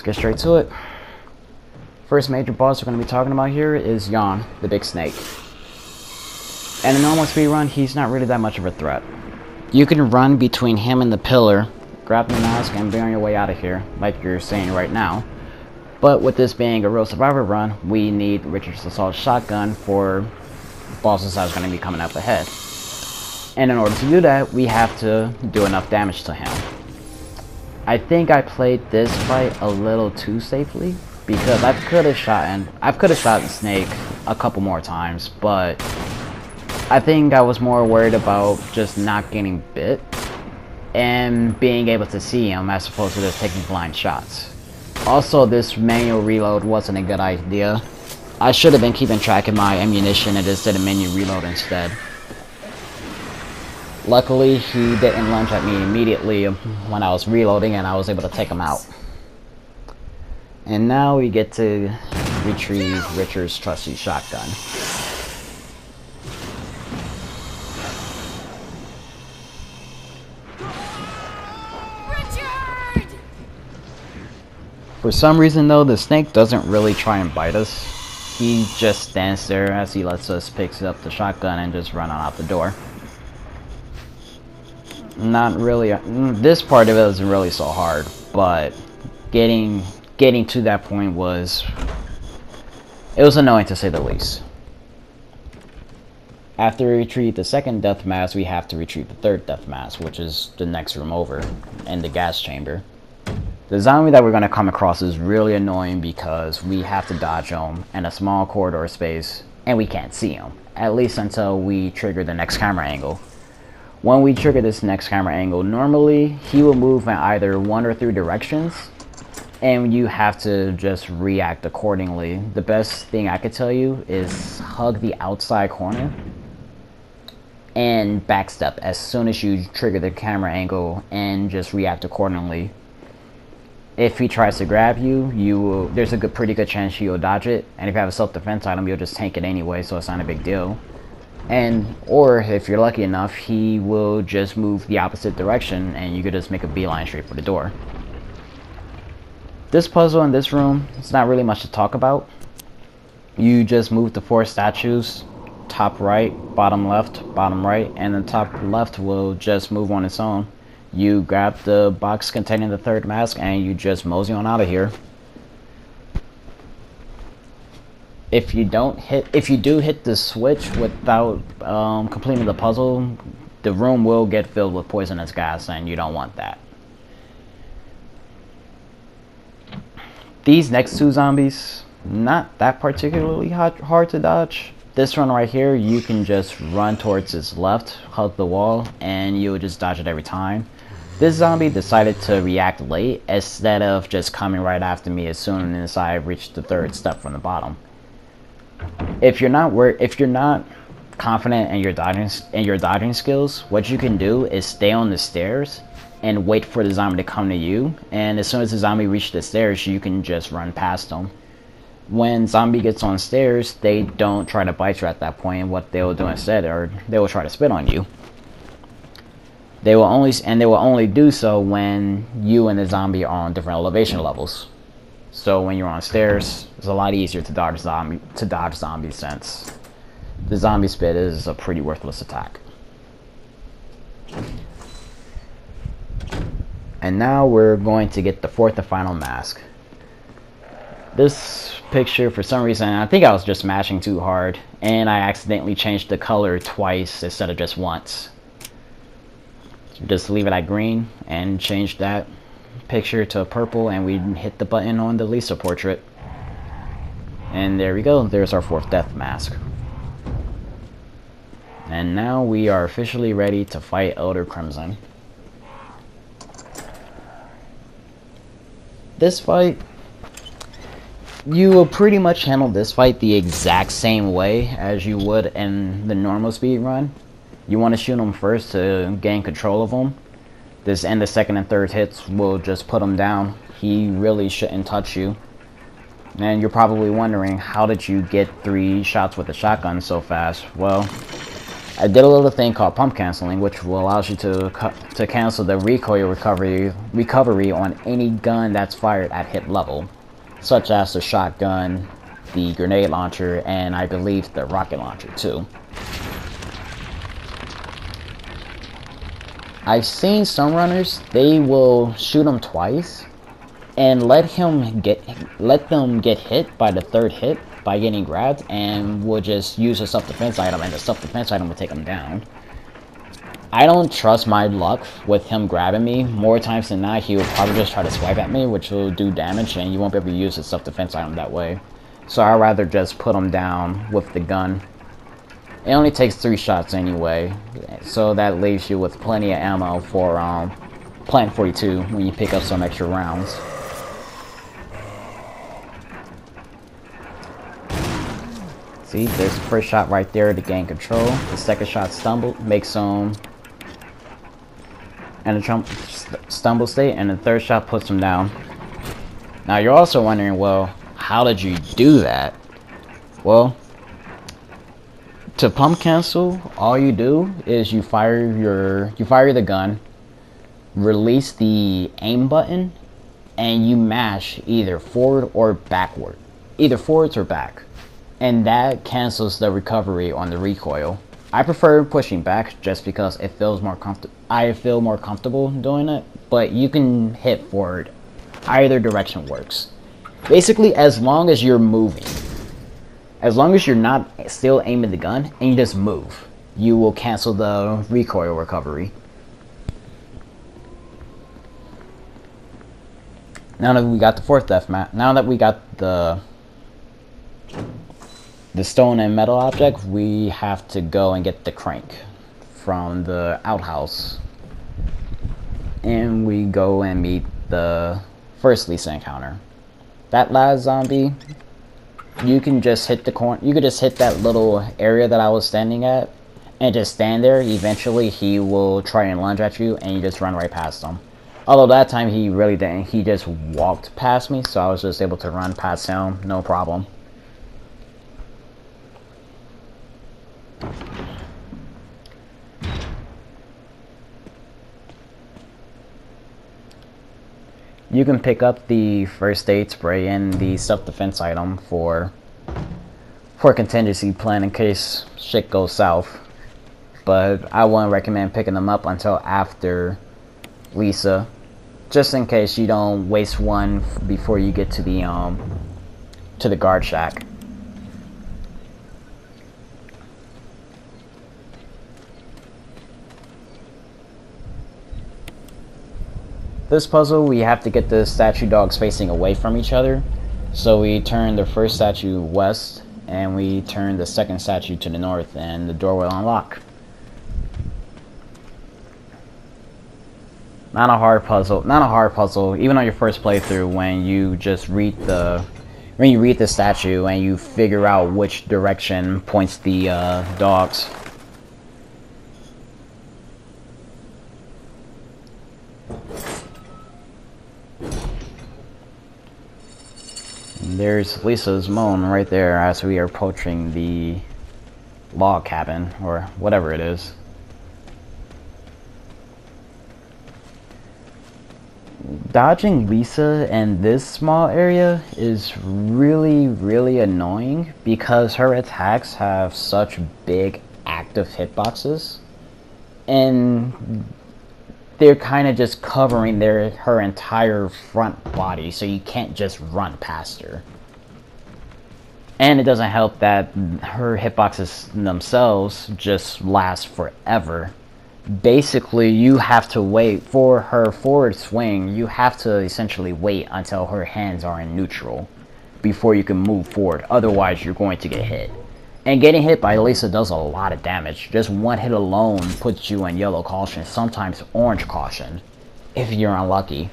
Let's get straight to it. First major boss we're going to be talking about here is Yawn, the big snake. And in a normal speedrun, he's not really that much of a threat. You can run between him and the pillar, grab the mask, and be on your way out of here, like you're saying right now. But with this being a real survivor run, we need Richard's assault shotgun for bosses that's going to be coming up ahead. And in order to do that, we have to do enough damage to him. I think I played this fight a little too safely, because I could have shot Snake a couple more times, but I think I was more worried about just not getting bit and being able to see him as opposed to just taking blind shots. Also, this manual reload wasn't a good idea. I should have been keeping track of my ammunition and just did a menu reload instead. Luckily, he didn't lunge at me immediately when I was reloading, and I was able to take him out. And now we get to retrieve Richard's trusty shotgun. Richard! For some reason though, the snake doesn't really try and bite us. He just stands there as he lets us pick up the shotgun and just run on out the door. Not really, this part of it isn't really so hard, but getting to that point was annoying to say the least. After we retrieve the second death mask, we have to retrieve the third death mask, which is the next room over, in the gas chamber. The zombie that we're going to come across is really annoying because we have to dodge him in a small corridor space, and we can't see him, at least until we trigger the next camera angle. When we trigger this next camera angle, normally he will move in either one or three directions, and you have to just react accordingly. The best thing I could tell you is hug the outside corner and backstep as soon as you trigger the camera angle, and just react accordingly. If he tries to grab you, there's a pretty good chance you'll dodge it, and if you have a self-defense item, you'll just tank it anyway, so it's not a big deal. Or if you're lucky enough, he will just move the opposite direction and you could just make a beeline straight for the door. This puzzle in this room, it's not really much to talk about. You just move the 4 statues, top right, bottom left, bottom right, and the top left will just move on its own. You grab the box containing the third mask and you just mosey on out of here. If you do hit the switch without completing the puzzle, the room will get filled with poisonous gas, and you don't want that. These next 2 zombies, not that particularly hard to dodge. This one right here, you can just run towards its left, hug the wall, and you'll just dodge it every time. This zombie decided to react late instead of just coming right after me as soon as I reached the 3rd step from the bottom. If you're not confident in your dodging skills, what you can do is stay on the stairs and wait for the zombie to come to you, and as soon as the zombie reaches the stairs, you can just run past them. When zombie gets on stairs, they don't try to bite you at that point. What they will do instead, or they will try to spit on you. They will only do so when you and the zombie are on different elevation levels. So when you're on stairs, it's a lot easier to dodge zombies since the zombie spit is a pretty worthless attack. And now we're going to get the 4th and final mask. This picture, for some reason, I think I was just mashing too hard, and I accidentally changed the color twice instead of just once. Just leave it at green and change that picture to purple, and we hit the button on the Lisa portrait, and there we go. There's our 4th death mask. And now we are officially ready to fight Elder Crimson. This fight, you will pretty much handle this fight the exact same way as you would in the normal speed run. You want to shoot him first to gain control of him. The 2nd and 3rd hits will just put him down. He really shouldn't touch you. And you're probably wondering, how did you get 3 shots with a shotgun so fast? Well, I did a little thing called pump canceling, which will allow you to cancel the recoil recovery on any gun that's fired at hit level, such as the shotgun, the grenade launcher, and I believe the rocket launcher too. I've seen some runners, they will shoot him twice and let them get hit by the third hit by getting grabbed, and will just use a self-defense item, and the self-defense item will take him down. I don't trust my luck with him grabbing me. More times than not, he will probably just try to swipe at me, which will do damage, and you won't be able to use his self-defense item that way. So I'd rather just put him down with the gun. It only takes 3 shots anyway, so that leaves you with plenty of ammo for Plant 42 when you pick up some extra rounds. See, there's the first shot right there to gain control. The second shot makes him in a stumble state, and the third shot puts him down. Now you're also wondering, well, how did you do that? Well, to pump cancel, all you do is you fire the gun, release the aim button, and you mash either forward or backward, either forwards or back. And that cancels the recovery on the recoil. I prefer pushing back just because it feels more comfortable. I feel more comfortable doing it, but you can hit forward. Either direction works. Basically, as long as you're moving, as long as you're not still aiming the gun and you just move, you will cancel the recoil recovery. Now that we got the fourth death map, now that we got the stone and metal object, we have to go and get the crank from the outhouse. And we go and meet the first Lisa encounter. That last zombie, you can just hit the corner, you could just hit that little area that I was standing at and just stand there. Eventually he will try and lunge at you and you just run right past him. Although that time he really didn't, he just walked past me, so I was just able to run past him, no problem. You can pick up the first aid spray and the self-defense item for contingency plan in case shit goes south. But I wouldn't recommend picking them up until after Lisa, just in case you don't waste one before you get to the guard shack. This puzzle, we have to get the statue dogs facing away from each other. So we turn the first statue west, and we turn the second statue to the north, and the door will unlock. Not a hard puzzle, even on your first playthrough, when you just read the statue and you figure out which direction points the dogs. There's Lisa's moan right there as we are approaching the log cabin, or whatever it is. Dodging Lisa in this small area is really annoying because her attacks have such big active hitboxes, and they're kind of just covering her entire front body, so you can't just run past her. And it doesn't help that her hitboxes themselves just last forever. Basically, you have to wait for her forward swing. You have to essentially wait until her hands are in neutral before you can move forward. Otherwise, you're going to get hit. And getting hit by Lisa does a lot of damage. Just one hit alone puts you in yellow caution, sometimes orange caution, if you're unlucky.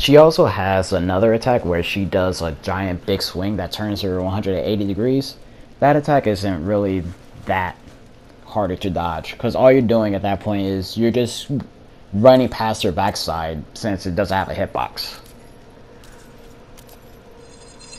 She also has another attack where she does a giant big swing that turns her 180 degrees. That attack isn't really that harder to dodge, because all you're doing at that point is you're just running past her backside since it doesn't have a hitbox.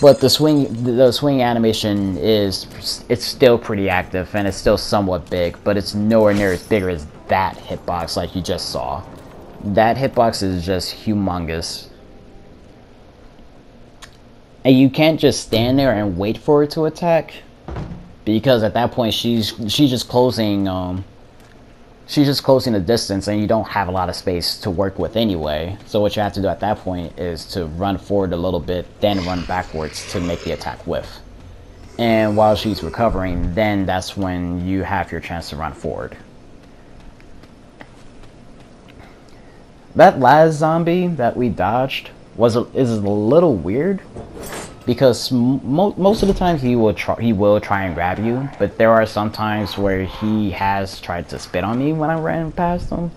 But the swing animation it's still pretty active and it's still somewhat big, but it's nowhere near as bigger as that hitbox like you just saw. That hitbox is just humongous. And you can't just stand there and wait for it to attack, because at that point she's just closing the distance and you don't have a lot of space to work with anyway. So what you have to do at that point is to run forward a little bit, then run backwards to make the attack whiff. And while she's recovering, then that's when you have your chance to run forward. That last zombie that we dodged is a little weird, because most of the times he will try and grab you, but there are some times where he has tried to spit on me when I ran past him.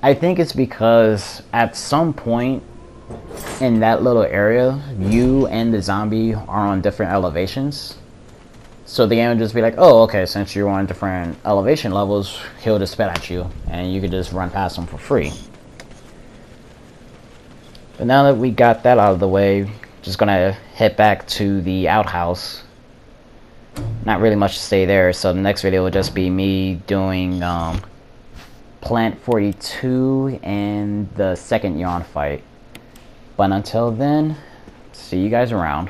I think it's because at some point in that little area, you and the zombie are on different elevations. So the game will just be like, oh, okay, since you're on different elevation levels, he'll just spit at you, and you can just run past him for free. But now that we got that out of the way, just gonna head back to the outhouse. Not really much to say there, so the next video will just be me doing Plant 42 and the second Yawn fight. But until then, see you guys around.